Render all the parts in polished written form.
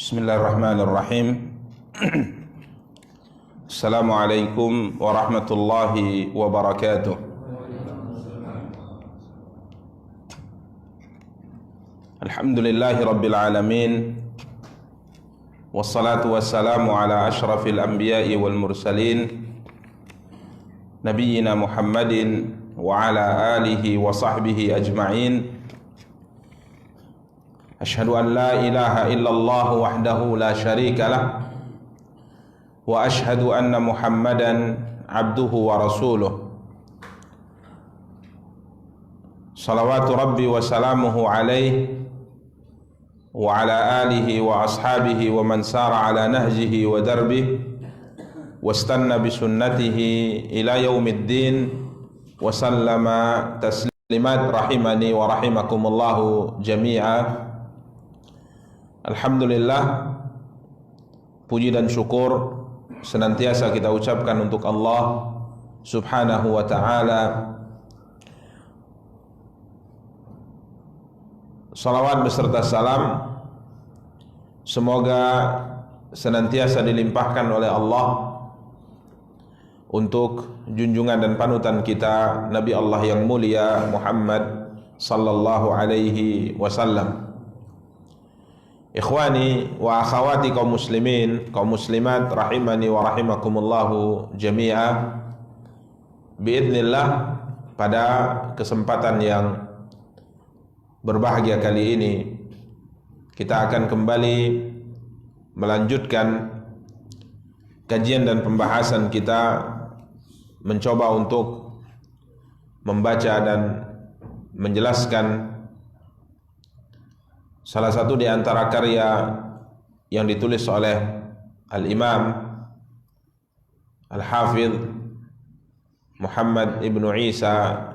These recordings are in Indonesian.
Bismillahirrahmanirrahim. Assalamualaikum warahmatullahi wabarakatuh. Alhamdulillahi rabbil alamin. Wassalatu wassalamu ala ashrafil anbiya'i wal mursalin, nabiyyina Muhammadin wa ala alihi wa sahbihi ajma'in. Asyhadu an la ilaha illallah wahdahu la syarika lah, wa asyhadu anna Muhammadan abduhu wa rasuluh. Salawatu rabbi wa salamuhu alaihi wa ala alihi wa ashabihi wa man sara ala nahjihi wa darbihi wastanna bi sunnatihi ila yaumiddin wa sallama taslimat rahimani wa rahimakumullahu jami'a. Alhamdulillah, puji dan syukur senantiasa kita ucapkan untuk Allah Subhanahu wa ta'ala. Salawat beserta salam semoga senantiasa dilimpahkan oleh Allah untuk junjungan dan panutan kita Nabi Allah yang mulia Muhammad sallallahu alaihi wasallam. Ikhwani wa akhawati kaum muslimin, kaum muslimat rahimani wa rahimakumullahu jami'a. Biidznillah, pada kesempatan yang berbahagia kali ini kita akan kembali melanjutkan kajian dan pembahasan kita, mencoba untuk membaca dan menjelaskan salah satu di antara karya yang ditulis oleh Al-Imam Al-Hafidh Muhammad ibnu Isa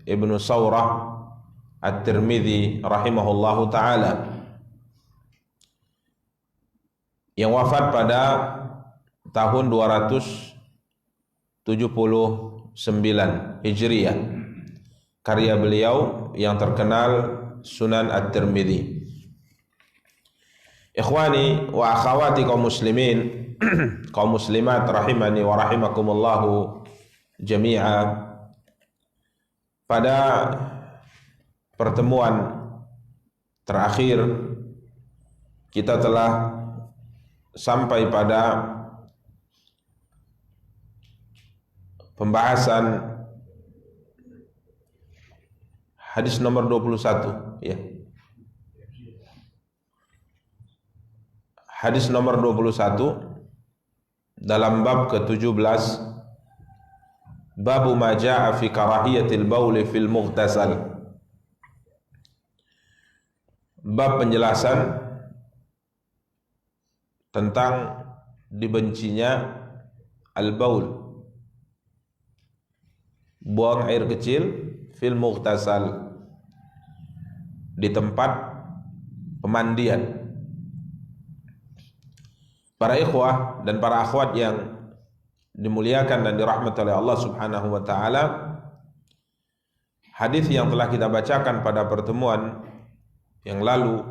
ibnu Sawrah At-Tirmidzi rahimahullahu ta'ala, yang wafat pada tahun 279 Hijriyah. Karya beliau yang terkenal Sunan At-Tirmidzi. Ikhwani wa akhawati kaum muslimin, kaum muslimat rahimani wa rahimakumullahu jami'a. Pada pertemuan terakhir kita telah sampai pada pembahasan hadis nomor 21, ya. Hadis nomor 21 dalam bab ke-17, babu ma jaa fi karahiyatil bauli fil mughtasal. Bab penjelasan tentang dibencinya al-baul, buang air kecil, fil mughtasal, di tempat pemandian. Para ikhwah dan para akhwat yang dimuliakan dan dirahmati oleh Allah Subhanahu wa ta'ala, hadis yang telah kita bacakan pada pertemuan yang lalu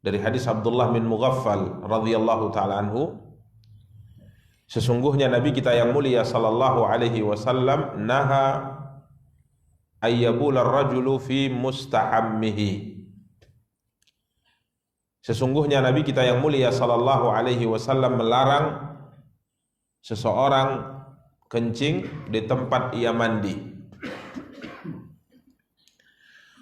dari hadis Abdullah bin Mughaffal radhiyallahu ta'ala anhu, sesungguhnya Nabi kita yang mulia sallallahu alaihi wasallam naha ayyabul ar-rajulu fi mustahammihi. Sesungguhnya Nabi kita yang mulia sallallahu alaihi wasallam melarang seseorang kencing di tempat ia mandi.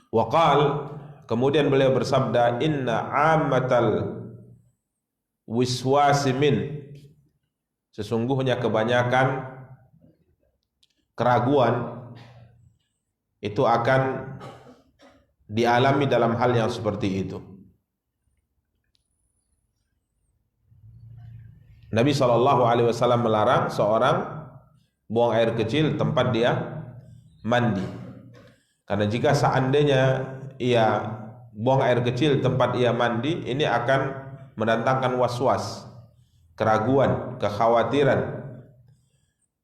Waqal, kemudian beliau bersabda, inna ammatal wiswasi min, sesungguhnya kebanyakan keraguan itu akan dialami dalam hal yang seperti itu. Nabi SAW melarang seorang buang air kecil tempat dia mandi, karena jika seandainya ia buang air kecil tempat ia mandi, ini akan mendatangkan was-was, keraguan, kekhawatiran,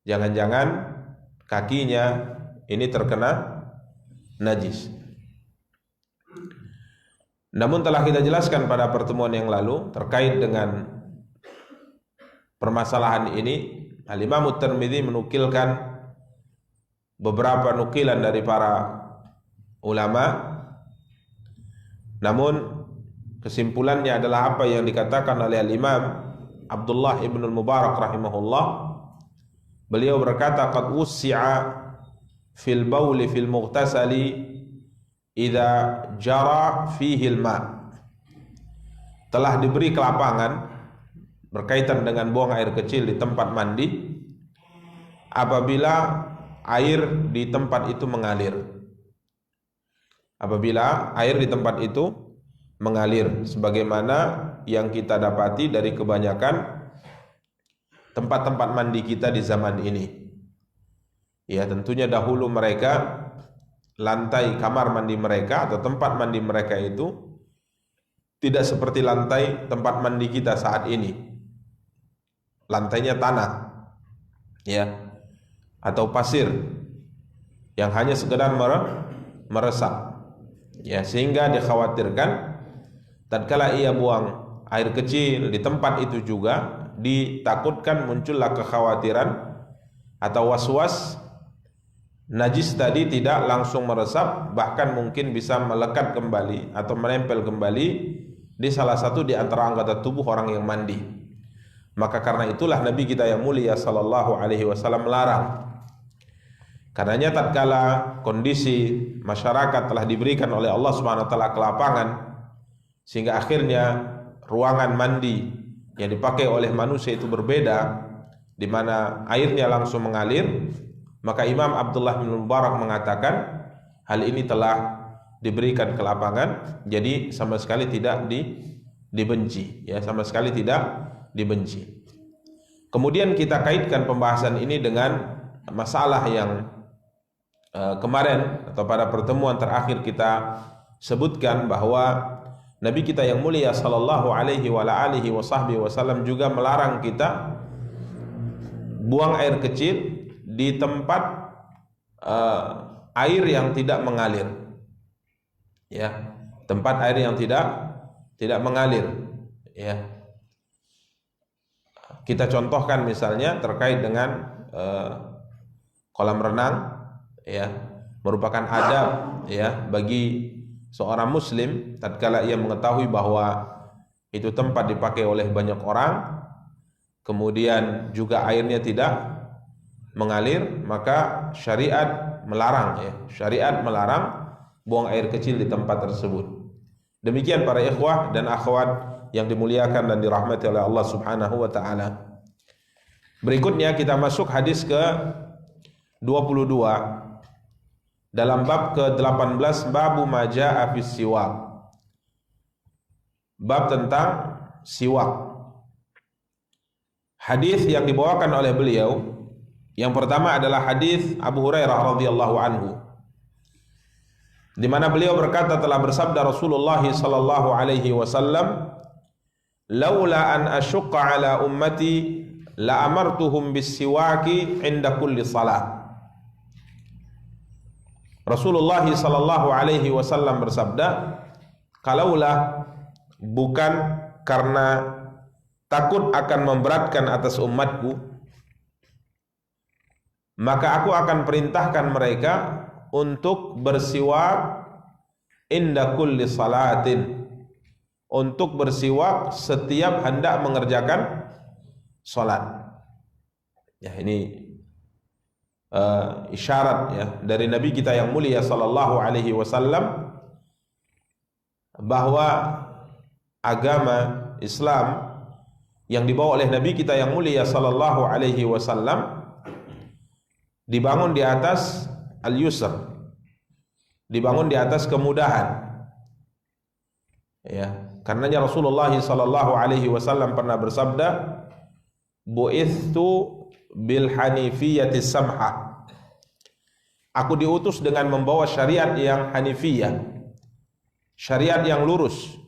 jangan-jangan kakinya ini terkena najis. Namun telah kita jelaskan pada pertemuan yang lalu terkait dengan permasalahan ini, Al-Imam At-Tirmidzi menukilkan beberapa nukilan dari para ulama. Namun kesimpulannya adalah apa yang dikatakan oleh Al-Imam Abdullah ibn al-Mubarak rahimahullah. Beliau berkata, qad wussi'a fil bauli fil mughtasali idza jara fihi al-ma. Telah diberi kelapangan berkaitan dengan buang air kecil di tempat mandi apabila air di tempat itu mengalir. Apabila air di tempat itu mengalir, sebagaimana yang kita dapati dari kebanyakan tempat-tempat mandi kita di zaman ini. Ya, tentunya dahulu mereka lantai kamar mandi mereka atau tempat mandi mereka itu tidak seperti lantai tempat mandi kita saat ini. Lantainya tanah, ya, atau pasir yang hanya sekedar meresap. Ya, sehingga dikhawatirkan tatkala ia buang air kecil di tempat itu juga ditakutkan muncullah kekhawatiran atau was-was najis tadi tidak langsung meresap, bahkan mungkin bisa melekat kembali atau menempel kembali di salah satu di antara anggota tubuh orang yang mandi. Maka karena itulah Nabi kita yang mulia sallallahu alaihi wasallam melarang. Karenanya tatkala kondisi masyarakat telah diberikan oleh Allah Subhanahu wa taala kelapangan sehingga akhirnya ruangan mandi yang dipakai oleh manusia itu berbeda, di mana airnya langsung mengalir, maka Imam Abdullah bin Mubarak mengatakan hal ini telah diberikan kelapangan, jadi sama sekali tidak dibenci, ya, sama sekali tidak dibenci. Kemudian kita kaitkan pembahasan ini dengan masalah yang kemarin atau pada pertemuan terakhir kita sebutkan bahwa Nabi kita yang mulia sallallahu alaihi wa alihi wasallam juga melarang kita buang air kecil di tempat air yang tidak mengalir. Ya, tempat air yang tidak mengalir, ya. Kita contohkan misalnya terkait dengan kolam renang, ya, merupakan adab, ya, bagi seorang muslim tatkala ia mengetahui bahwa itu tempat dipakai oleh banyak orang, kemudian juga airnya tidak mengalir, maka syariat melarang, ya, syariat melarang buang air kecil di tempat tersebut. Demikian para ikhwah dan akhwat yang dimuliakan dan dirahmati oleh Allah Subhanahu wa taala. Berikutnya kita masuk hadis ke 22 dalam bab ke-18, babu majaa fis siwak. Bab tentang siwak. Hadis yang dibawakan oleh beliau yang pertama adalah hadis Abu Hurairah radhiyallahu anhu, di mana beliau berkata telah bersabda Rasulullah sallallahu alaihi wasallam, "Laula an asyqa ala ummati la amartuhum bis siwaki 'inda kulli salat." Rasulullah sallallahu alaihi wasallam bersabda, kalaulah bukan karena takut akan memberatkan atas umatku, maka aku akan perintahkan mereka untuk bersiwak inda kulli salatin, untuk bersiwak setiap hendak mengerjakan salat. Ya, ini isyarat, ya, dari Nabi kita yang mulia sallallahu alaihi wasallam bahwa agama Islam yang dibawa oleh Nabi kita yang mulia sallallahu alaihi wasallam dibangun di atas al-yusr, dibangun di atas kemudahan. Ya, karenanya Rasulullah sallallahu alaihi wasallam pernah bersabda, "Bu'ithu bil hanifiyati samha." Aku diutus dengan membawa syariat yang hanifiyah, syariat yang lurus,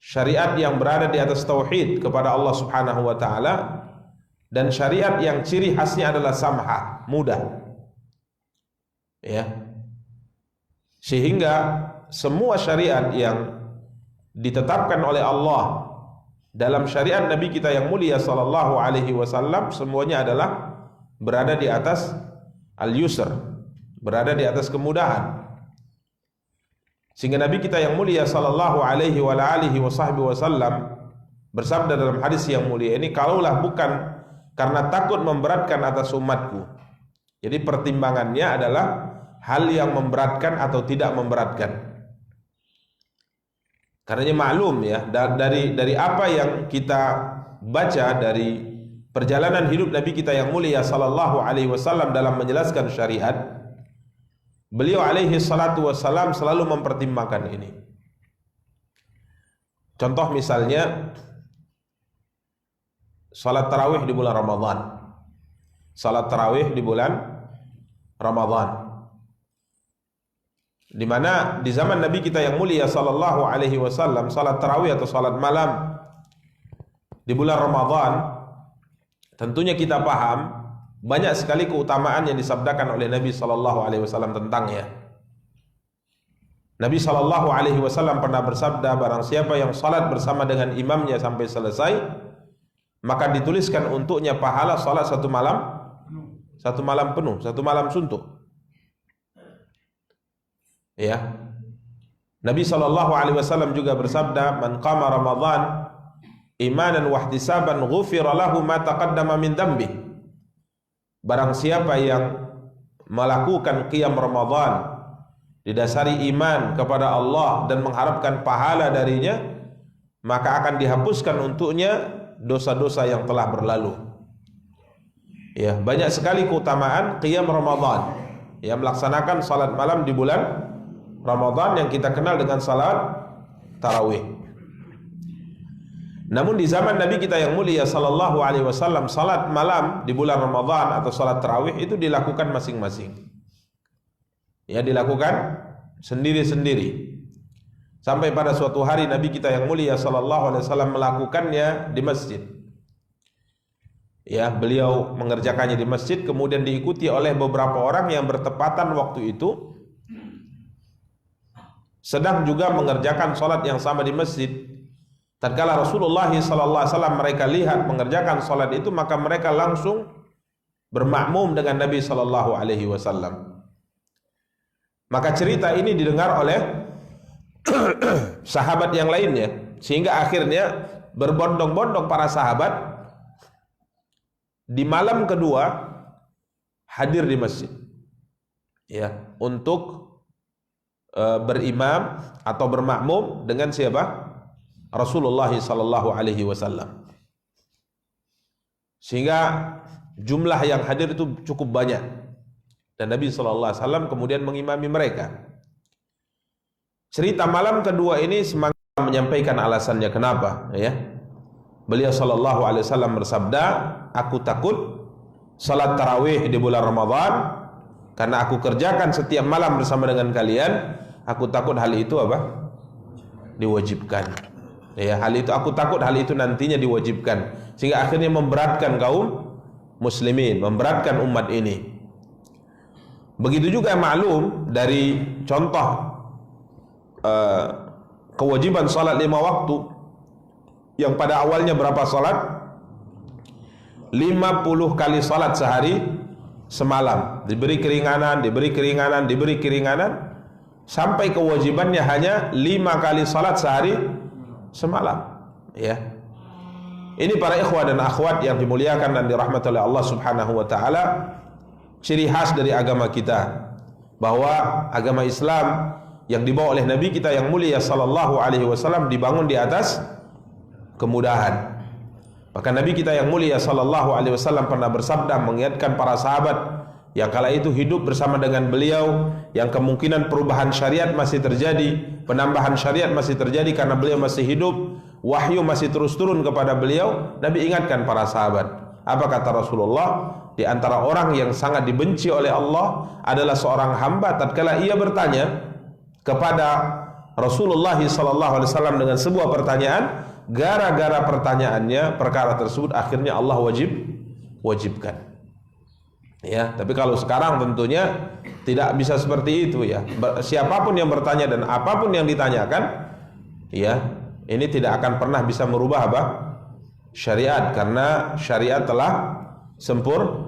syariat yang berada di atas tauhid kepada Allah Subhanahu wa taala, dan syariat yang ciri khasnya adalah samha, mudah. Ya. Sehingga semua syariat yang ditetapkan oleh Allah dalam syariat Nabi kita yang mulia sallallahu alaihi wasallam semuanya adalah berada di atas al-yusr, berada di atas kemudahan. Sehingga Nabi kita yang mulia sallallahu alaihi wa alihi wasallam bersabda dalam hadis yang mulia ini, kalaulah bukan karena takut memberatkan atas umatku. Jadi pertimbangannya adalah hal yang memberatkan atau tidak memberatkan. Karenanya maklum ya, dari apa yang kita baca dari perjalanan hidup Nabi kita yang mulia sallallahu alaihi wasallam dalam menjelaskan syariat, beliau alaihi salatu wassalam selalu mempertimbangkan ini. Contoh misalnya salat tarawih di bulan Ramadan. Salat tarawih di bulan Ramadan, di mana di zaman Nabi kita yang mulia sallallahu alaihi wasallam salat tarawih atau salat malam di bulan Ramadan, tentunya kita paham banyak sekali keutamaan yang disabdakan oleh Nabi sallallahu alaihi wasallam tentangnya. Nabi sallallahu alaihi wasallam pernah bersabda, barang siapa yang salat bersama dengan imamnya sampai selesai, maka dituliskan untuknya pahala salat satu malam penuh, satu malam suntuk. Ya, Nabi SAW juga bersabda, man qama Ramadan imanan wa ihtisaban ghufira lahu ma taqaddama min dhanbi. Barang siapa yang melakukan qiyam Ramadan didasari iman kepada Allah dan mengharapkan pahala darinya, maka akan dihapuskan untuknya dosa-dosa yang telah berlalu. Ya, banyak sekali keutamaan qiyam Ramadan, ya, melaksanakan salat malam di bulan Ramadan yang kita kenal dengan salat tarawih. Namun di zaman Nabi kita yang mulia sallallahu alaihi wasallam, salat malam di bulan Ramadan atau salat tarawih itu dilakukan masing-masing. Ya, dilakukan sendiri-sendiri. Sampai pada suatu hari Nabi kita yang mulia sallallahu alaihi wasallam melakukannya di masjid. Ya, beliau mengerjakannya di masjid, kemudian diikuti oleh beberapa orang yang bertepatan waktu itu sedang juga mengerjakan salat yang sama di masjid. Tatkala Rasulullah sallallahu alaihi wasallam mereka lihat mengerjakan salat itu, maka mereka langsung bermakmum dengan Nabi sallallahu alaihi wasallam. Maka cerita ini didengar oleh sahabat yang lainnya, sehingga akhirnya berbondong-bondong para sahabat di malam kedua hadir di masjid, ya, untuk berimam atau bermakmum dengan siapa? Rasulullah sallallahu alaihi wasallam. Sehingga jumlah yang hadir itu cukup banyak, dan Nabi sallallahu alaihi wasallam kemudian mengimami mereka. Cerita malam kedua ini semangat menyampaikan alasannya kenapa, ya. Beliau sallallahu alaihi wasallam bersabda, aku takut salat tarawih di bulan Ramadan karena aku kerjakan setiap malam bersama dengan kalian. Aku takut hal itu apa? Diwajibkan. Ya, hal itu aku takut hal itu nantinya diwajibkan, sehingga akhirnya memberatkan kaum muslimin, memberatkan umat ini. Begitu juga maklum dari contoh kewajiban salat 5 waktu yang pada awalnya berapa salat? 50 kali salat sehari semalam, diberi keringanan, sampai kewajibannya hanya 5 kali salat sehari semalam, ya. Ini para ikhwah dan akhwat yang dimuliakan dan dirahmati oleh Allah Subhanahu wa taala, ciri khas dari agama kita, bahwa agama Islam yang dibawa oleh Nabi kita yang mulia sallallahu alaihi wasallam dibangun di atas kemudahan. Bahkan Nabi kita yang mulia sallallahu alaihi wasallam pernah bersabda mengingatkan para sahabat yang kala itu hidup bersama dengan beliau, yang kemungkinan perubahan syariat masih terjadi, penambahan syariat masih terjadi karena beliau masih hidup, wahyu masih terus turun kepada beliau. Nabi ingatkan para sahabat. Apa kata Rasulullah? Di antara orang yang sangat dibenci oleh Allah adalah seorang hamba tatkala ia bertanya kepada Rasulullah SAW dengan sebuah pertanyaan, gara-gara pertanyaannya perkara tersebut akhirnya Allah wajibkan. Ya, tapi kalau sekarang tentunya tidak bisa seperti itu ya. Siapapun yang bertanya dan apapun yang ditanyakan, ya, ini tidak akan pernah bisa merubah apa? Syariat, karena syariat telah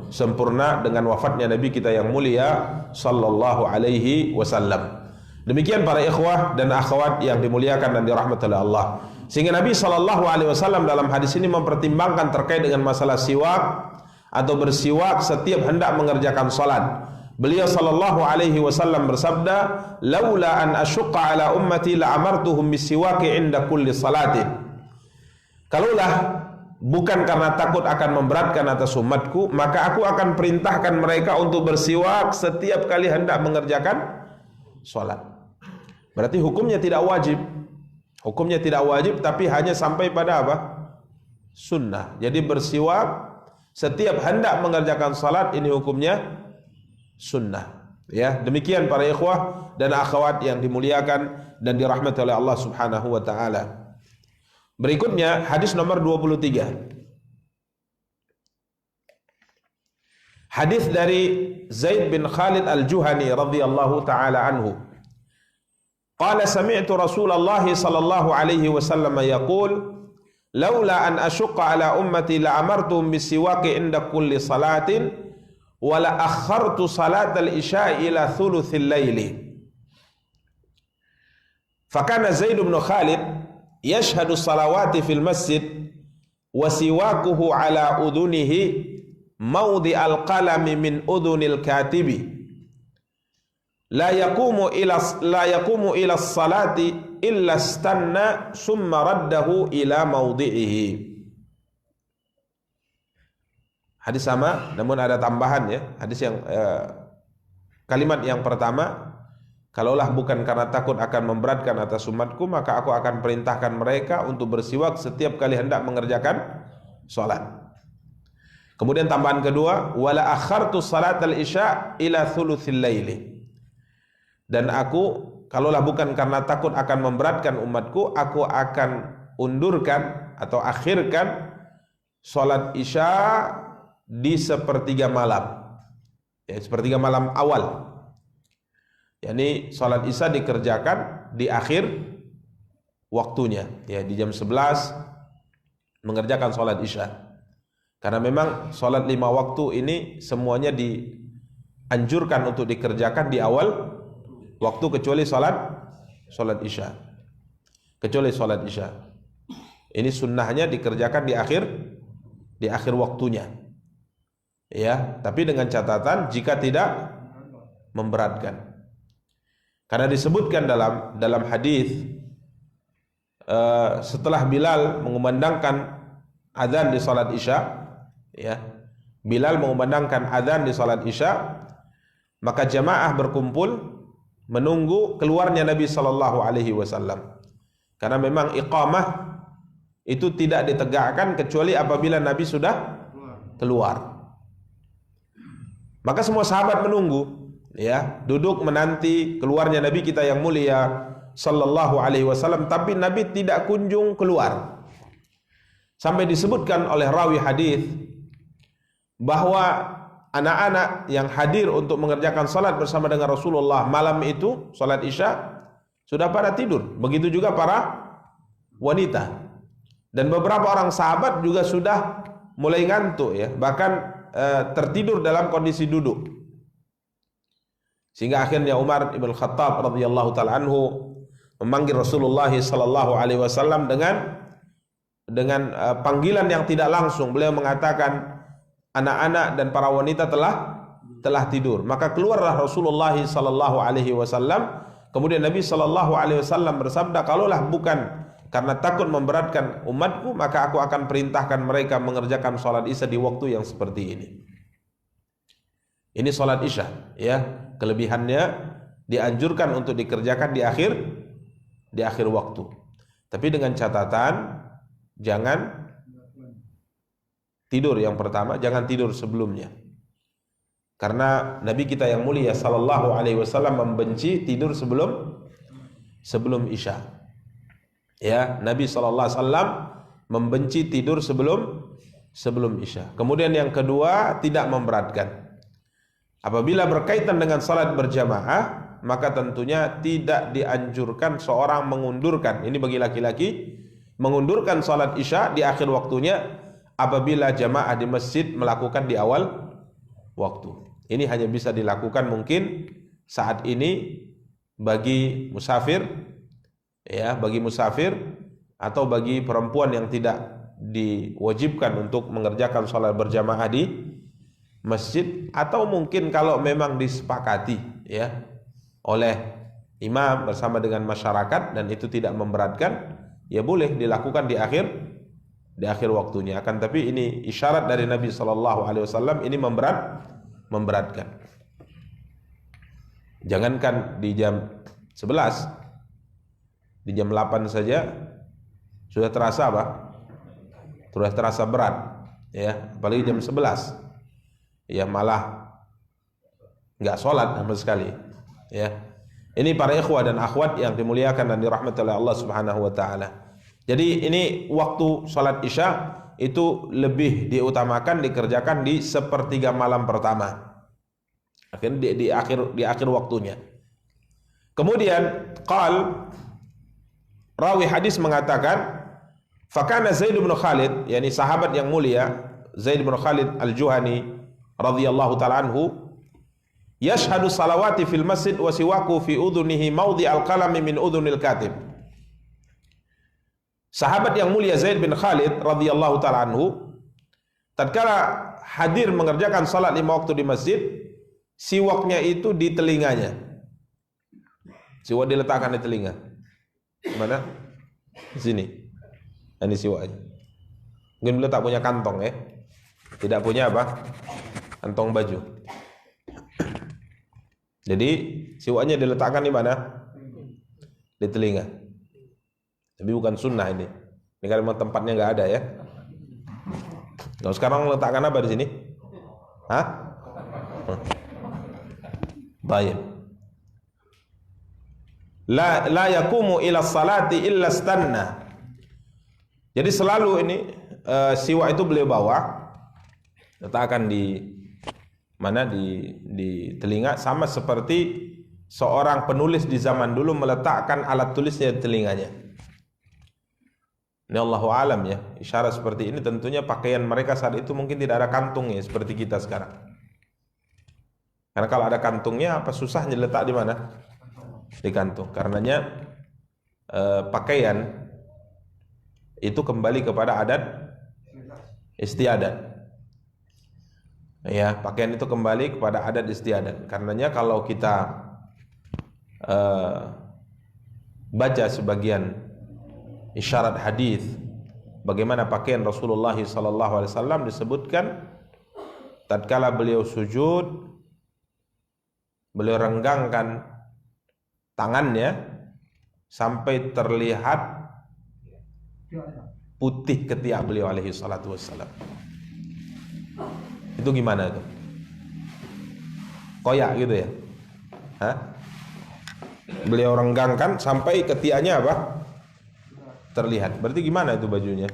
sempurna dengan wafatnya Nabi kita yang mulia sallallahu alaihi wasallam. Demikian para ikhwah dan akhwat yang dimuliakan dan dirahmati oleh Allah. Sehingga Nabi sallallahu alaihi wasallam dalam hadis ini mempertimbangkan terkait dengan masalah siwak atau bersiwak setiap hendak mengerjakan salat. Beliau sallallahu alaihi wasallam bersabda, "Laula an asyqa ala ummati la amartuhum bisiwaki 'inda kulli salatin." Kalaulah bukan karena takut akan memberatkan atas umatku, maka aku akan perintahkan mereka untuk bersiwak setiap kali hendak mengerjakan salat. Berarti hukumnya tidak wajib. Hukumnya tidak wajib, tapi hanya sampai pada apa? Sunnah. Jadi bersiwak setiap hendak mengerjakan salat ini hukumnya sunnah. Ya, demikian para ikhwah dan akhwat yang dimuliakan dan dirahmati oleh Allah Subhanahu wa taala. Berikutnya hadis nomor 23. Hadis dari Zaid bin Khalid Al-Juhani radhiyallahu taala anhu. Qala sami'tu Rasulullah sallallahu alaihi wasallam yaqul laula an asyqa ala ummati la amartuhum bisiwaki inda kulli salatin wa la akhartu salat al-isya ila thuluthil laili. Fakana Zaid bin Khalid yashhadu salawati fil masjid wa siwakuhu ala udunihi mawdi al-qalami min udunil katibi la yaqumu ila salati illa istanna summa raddahu ila mawdi'ihi. Hadis sama namun ada tambahan ya. Hadis yang kalimat yang pertama, kalaulah bukan karena takut akan memberatkan atas umatku, maka aku akan perintahkan mereka untuk bersiwak setiap kali hendak mengerjakan salat. Kemudian tambahan kedua, wala akhartu salatal isya ila thuluthil laili. Dan aku, kalaulah bukan karena takut akan memberatkan umatku, aku akan undurkan atau akhirkan salat isya di sepertiga malam. Ya, sepertiga malam awal. Yani salat isya dikerjakan di akhir waktunya. Ya, di jam 11 mengerjakan salat isya. Karena memang salat 5 waktu ini semuanya dianjurkan untuk dikerjakan di awal waktu kecuali salat isya. Kecuali salat isya. Ini sunnahnya dikerjakan di akhir waktunya. Ya, tapi dengan catatan jika tidak memberatkan. Karena disebutkan dalam hadis setelah Bilal mengumandangkan azan di salat isya, ya. Bilal mengumandangkan azan di salat isya, maka jamaah berkumpul menunggu keluarnya Nabi sallallahu alaihi wasallam. Karena memang iqamah itu tidak ditegakkan kecuali apabila Nabi sudah keluar. Maka semua sahabat menunggu, ya, duduk menanti keluarnya Nabi kita yang mulia sallallahu alaihi wasallam, tapi Nabi tidak kunjung keluar. Sampai disebutkan oleh rawi hadis bahwa anak-anak yang hadir untuk mengerjakan salat bersama dengan Rasulullah malam itu, salat isya, sudah pada tidur. Begitu juga para wanita. Dan beberapa orang sahabat juga sudah mulai ngantuk, ya, bahkan tertidur dalam kondisi duduk. Sehingga akhirnya Umar ibn Khattab radhiyallahu taala anhu memanggil Rasulullah sallallahu alaihi wasallam dengan panggilan yang tidak langsung. Beliau mengatakan, anak-anak dan para wanita telah tidur. Maka keluarlah Rasulullah sallallahu alaihi wasallam. Kemudian Nabi sallallahu alaihi wasallam bersabda, kalaulah bukan karena takut memberatkan umatku, maka aku akan perintahkan mereka mengerjakan salat isya di waktu yang seperti ini. Ini salat isya, ya. Kelebihannya dianjurkan untuk dikerjakan di akhir waktu. Tapi dengan catatan jangan tidur yang pertama, jangan tidur sebelumnya. Karena Nabi kita yang mulia sallallahu alaihi wasallam membenci tidur sebelum isya. Ya, Nabi sallallahu alaihi wasallam membenci tidur sebelum isya. Kemudian yang kedua, tidak memberatkan. Apabila berkaitan dengan salat berjamaah, maka tentunya tidak dianjurkan seorang mengundurkan, ini bagi laki-laki, mengundurkan salat isya di akhir waktunya apabila jamaah di masjid melakukan di awal waktu. Ini hanya bisa dilakukan mungkin saat ini bagi musafir, ya, bagi musafir atau bagi perempuan yang tidak diwajibkan untuk mengerjakan salat berjamaah di masjid, atau mungkin kalau memang disepakati, ya, oleh imam bersama dengan masyarakat dan itu tidak memberatkan, ya boleh dilakukan di akhir waktunya. Akan tapi ini isyarat dari Nabi SAW, ini memberatkan. Jangankan di jam 11, di jam 8 saja sudah terasa apa? Sudah terasa berat, ya, apalagi jam 11. Ya malah nggak sholat sama sekali, ya. Ini para ikhwah dan akhwat yang dimuliakan dan dirahmati oleh Allah Subhanahu wa taala. Jadi ini waktu sholat isya itu lebih diutamakan dikerjakan di sepertiga malam pertama, akhirnya di akhir waktunya. Kemudian rawi hadis mengatakan, fakana Zaid bin Khalid, yakni sahabat yang mulia Zaid bin Khalid al-Juhani radhiyallahu ta'ala anhu, yashhadu salawati fil masjid wa siwaku fi udhunihi mawdi al-qalami min udhunil katib. Sahabat yang mulia Zaid bin Khalid radhiyallahu ta'ala anhu tatkala hadir mengerjakan salat 5 waktu di masjid, siwaknya itu di telinganya. Siwak diletakkan di telinga. Mana? Di sini. Ini siwaknya. Mungkin beliau tak punya kantong, ya. Tidak punya apa? Kantong baju. Jadi siwaknya diletakkan di mana? Di telinga. Tapi bukan sunnah ini. Ini kan memang tempatnya nggak ada, ya. Nah, sekarang letakkan apa di sini? Hah? Baik. La yakumu ila salati illa stanna. Jadi selalu ini siwak itu beliau bawa, letakkan di mana, di telinga, sama seperti seorang penulis di zaman dulu meletakkan alat tulisnya di telinganya. Ini Allahu alam, ya. Isyarat seperti ini tentunya pakaian mereka saat itu mungkin tidak ada kantungnya seperti kita sekarang. Karena kalau ada kantungnya, apa susahnya letak di mana? Di kantung. Karenanya pakaian itu kembali kepada adat istiadat. Ya, pakaian itu kembali kepada adat istiadat. Karenanya kalau kita baca sebagian isyarat hadis bagaimana pakaian Rasulullah SAW, disebutkan tatkala beliau sujud, beliau renggangkan tangannya sampai terlihat putih ketiak beliau alaihi salatu wassalam. Itu gimana itu? Koyak gitu ya? Hah? Beliau renggangkan sampai ketiaknya apa? Terlihat. Berarti gimana itu bajunya?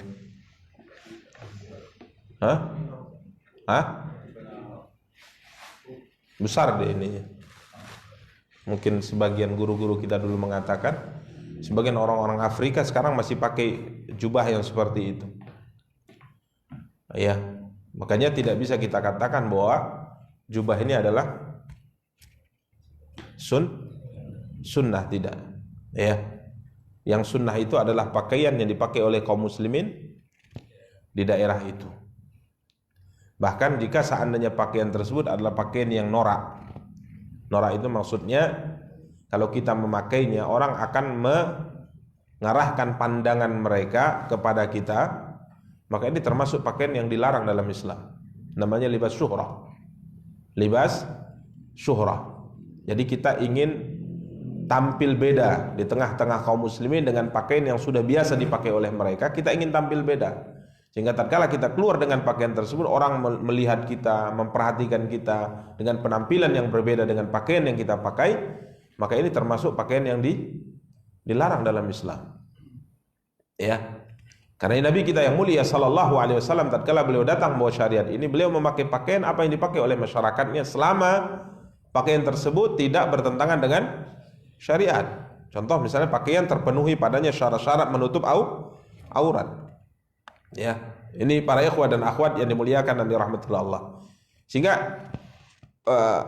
Hah? Hah? Besar deh ininya. Mungkin sebagian guru-guru kita dulu mengatakan, sebagian orang-orang Afrika sekarang masih pakai jubah yang seperti itu. Ya. Makanya tidak bisa kita katakan bahwa jubah ini adalah sunnah, tidak. Ya, yang sunnah itu adalah pakaian yang dipakai oleh kaum muslimin di daerah itu. Bahkan jika seandainya pakaian tersebut adalah pakaian yang norak. Norak itu maksudnya kalau kita memakainya, orang akan mengarahkan pandangan mereka kepada kita. Maka ini termasuk pakaian yang dilarang dalam Islam. Namanya libas syuhrah. Libas syuhrah. Jadi kita ingin tampil beda di tengah-tengah kaum muslimin dengan pakaian yang sudah biasa dipakai oleh mereka. Kita ingin tampil beda. Sehingga tatkala kita keluar dengan pakaian tersebut, orang melihat kita, memperhatikan kita dengan penampilan yang berbeda dengan pakaian yang kita pakai. Maka ini termasuk pakaian yang dilarang dalam Islam. Ya. Karena Nabi kita yang mulia sallallahu alaihi wasallam tatkala beliau datang membawa syariat ini, beliau memakai pakaian apa yang dipakai oleh masyarakatnya selama pakaian tersebut tidak bertentangan dengan syariat. Contoh misalnya pakaian terpenuhi padanya syarat-syarat menutup aurat. Ya, ini para ikhwah dan akhwat yang dimuliakan dan dirahmati Allah. Sehingga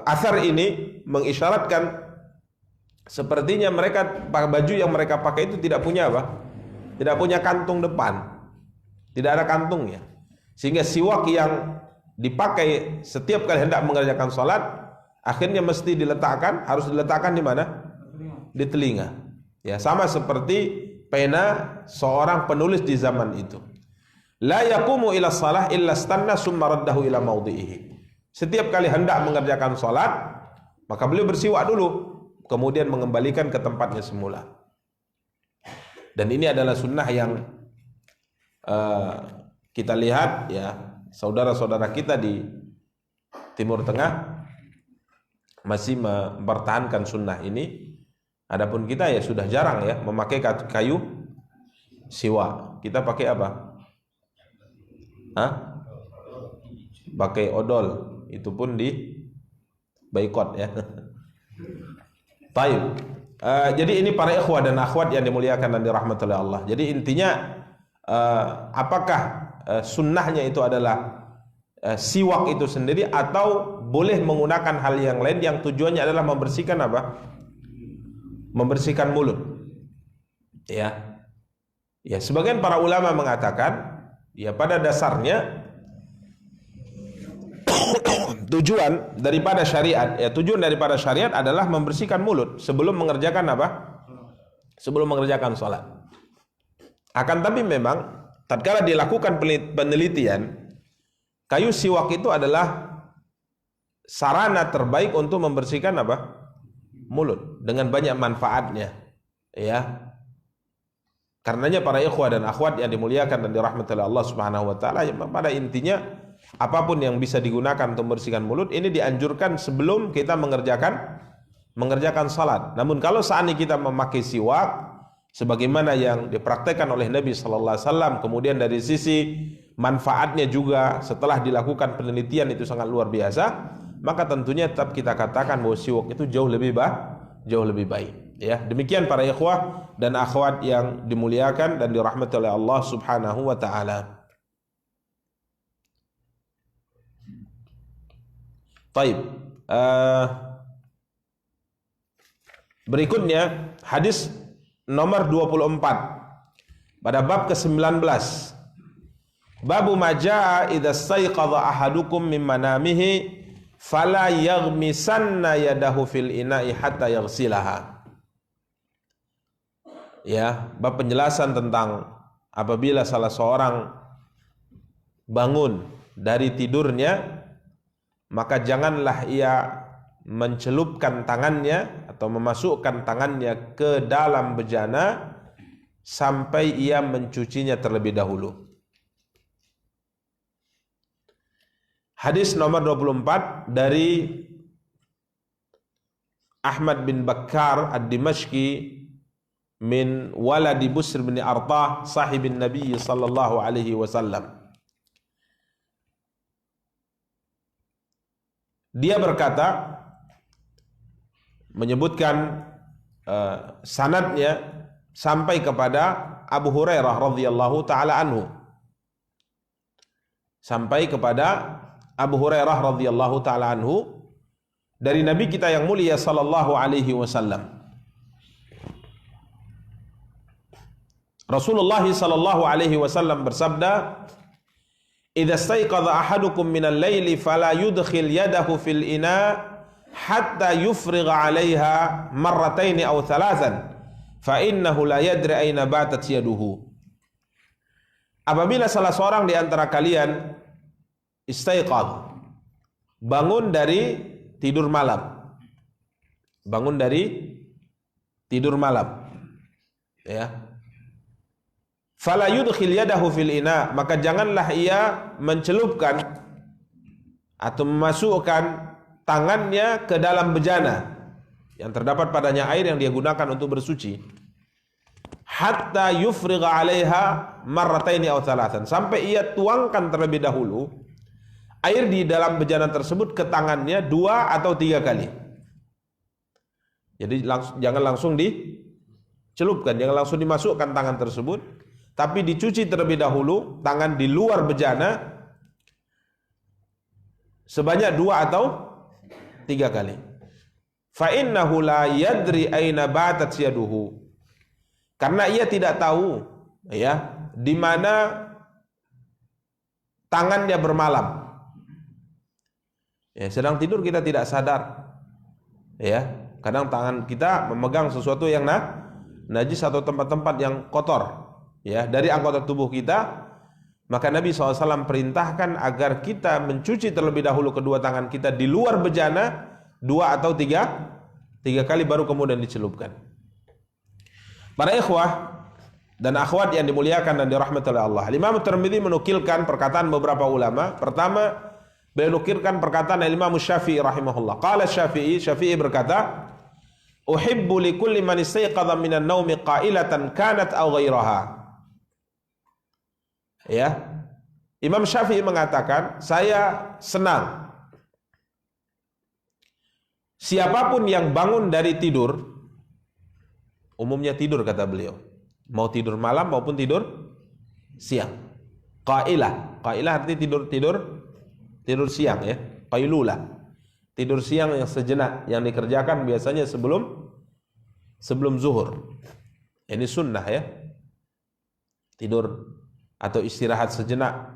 asar ini mengisyaratkan sepertinya mereka baju yang mereka pakai itu tidak punya apa? Tidak punya kantung depan, tidak ada kantungnya, sehingga siwak yang dipakai setiap kali hendak mengerjakan sholat akhirnya mesti harus diletakkan di mana? Di telinga. Ya, sama seperti pena seorang penulis di zaman itu. La yaqumu ila shalah illa stanna summa raddahu ila maudhihi. Setiap kali hendak mengerjakan sholat maka beliau bersiwak dulu, kemudian mengembalikan ke tempatnya semula. Dan ini adalah sunnah yang kita lihat ya, saudara-saudara kita di Timur Tengah masih mempertahankan sunnah ini. Adapun kita ya sudah jarang ya memakai kayu siwak. Kita pakai apa? Pakai odol. Itu pun di boikot ya. Baik. Jadi ini para ikhwah dan akhwat yang dimuliakan dan dirahmati oleh Allah. Jadi intinya apakah sunnahnya itu adalah siwak itu sendiri atau boleh menggunakan hal yang lain yang tujuannya adalah membersihkan apa? Membersihkan mulut. Ya. Ya, sebagian para ulama mengatakan ya pada dasarnya tujuan daripada syariat adalah membersihkan mulut sebelum mengerjakan apa? Sebelum mengerjakan sholat. Akan tapi memang tatkala dilakukan penelitian, kayu siwak itu adalah sarana terbaik untuk membersihkan apa? Mulut dengan banyak manfaatnya. Ya. Karenanya para ikhwah dan akhwat yang dimuliakan dan dirahmati oleh Allah Subhanahu wa taala, pada intinya apapun yang bisa digunakan untuk membersihkan mulut ini dianjurkan sebelum kita mengerjakan salat. Namun kalau seandainya kita memakai siwak sebagaimana yang dipraktekkan oleh Nabi sallallahu alaihi wasallam, kemudian dari sisi manfaatnya juga setelah dilakukan penelitian itu sangat luar biasa, maka tentunya tetap kita katakan bahwa siwak itu jauh lebih baik. Ya, demikian para ikhwah dan akhwat yang dimuliakan dan dirahmati oleh Allah Subhanahu wa taala. Baik. Berikutnya hadis nomor 24 pada bab ke-19. Babu majaa idza staiqadha ahadukum min manamihi fala yaghmisanna yadahu fil ina'i hatta yaghsilaha. Ya, bab penjelasan tentang apabila salah seorang bangun dari tidurnya, maka janganlah ia mencelupkan tangannya atau memasukkan tangannya ke dalam bejana sampai ia mencucinya terlebih dahulu. Hadis nomor 24 dari Ahmad bin Bakkar ad-Dimashqi min waladi Busr bin Artah sahibin Nabi sallallahu alaihi wasallam. Dia berkata, menyebutkan sanadnya sampai kepada Abu Hurairah radhiyallahu taala anhu. Sampai kepada Abu Hurairah radhiyallahu taala anhu dari Nabi kita yang mulia sallallahu alaihi wasallam. Rasulullah sallallahu alaihi wasallam bersabda, "Idza staiqadha ahadukum minal laili fala yudkhil yadahu fil ina hatta yufrigha 'alaiha marrataini aw thalathan fa innahu la yadri aina batat yaduhu." Apabila salah seorang di antara kalian istaiqadh, bangun dari tidur malam. Bangun dari tidur malam. Ya. Fala yudkhil yadahu fil ina, maka janganlah ia mencelupkan atau memasukkan tangannya ke dalam bejana yang terdapat padanya air yang dia gunakan untuk bersuci, hatta yufrigha 'alaiha marrataini aw thalathan, sampai ia tuangkan terlebih dahulu air di dalam bejana tersebut ke tangannya 2 atau 3 kali. Jadi jangan langsung dicelupkan, jangan langsung dimasukkan tangan tersebut, tapi dicuci terlebih dahulu tangan di luar bejana sebanyak 2 atau 3 kali. Fa innahu la yadri aina batat yaduhu, karena ia tidak tahu ya di mana tangannya bermalam. Ya, sedang tidur kita tidak sadar. Ya, kadang tangan kita memegang sesuatu yang najis atau tempat-tempat yang kotor ya dari anggota tubuh kita. Maka Nabi SAW perintahkan agar kita mencuci terlebih dahulu kedua tangan kita di luar bejana 2 atau 3 kali, baru kemudian dicelupkan. Para ikhwah dan akhwat yang dimuliakan dan dirahmati oleh Allah, Imam Tirmidzi menukilkan perkataan beberapa ulama. Pertama, beliau nukilkan perkataan Imam Syafi'i rahimahullah. Qala Syafi'i berkata, "Uhibbu li kulli man istayqadha minan naumi qailatan kanat aw ghairaha." Ya. Imam Syafi'i mengatakan, saya senang siapapun yang bangun dari tidur, umumnya tidur kata beliau, mau tidur malam maupun tidur siang. Qailah artinya tidur siang ya, qailulah. Tidur siang yang sejenak yang dikerjakan biasanya sebelum zuhur. Ini sunnah ya. Tidur atau istirahat sejenak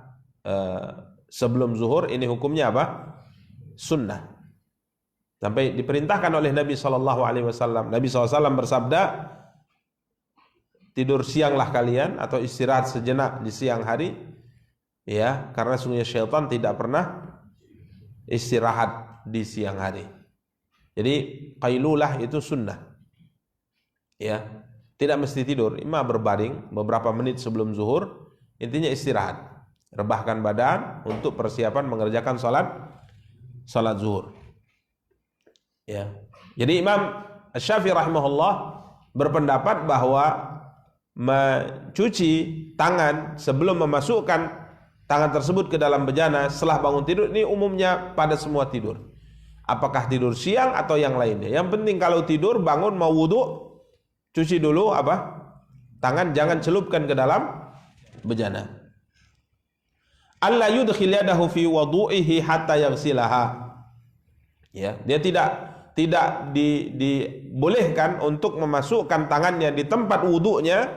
sebelum zuhur, ini hukumnya apa? Sunnah. Sampai diperintahkan oleh Nabi SAW. Nabi SAW bersabda, tidur sianglah kalian atau istirahat sejenak di siang hari, ya, karena sungguhnya syaitan tidak pernah istirahat di siang hari. Jadi qailulah itu sunnah, ya, tidak mesti tidur, imma berbaring beberapa menit sebelum zuhur, intinya istirahat, rebahkan badan untuk persiapan mengerjakan salat zuhur. Ya. Jadi Imam Syafi'i rahimahullah berpendapat bahwa mencuci tangan sebelum memasukkan tangan tersebut ke dalam bejana setelah bangun tidur ini umumnya pada semua tidur. Apakah tidur siang atau yang lainnya. Yang penting kalau tidur bangun mau wudu, cuci dulu apa? Tangan, jangan celupkan ke dalam bejana. Alla yudkhil yadahu fi wudu'ihi hatta yaghsilaha. Ya, dia tidak dibolehkan untuk memasukkan tangannya di tempat wudunya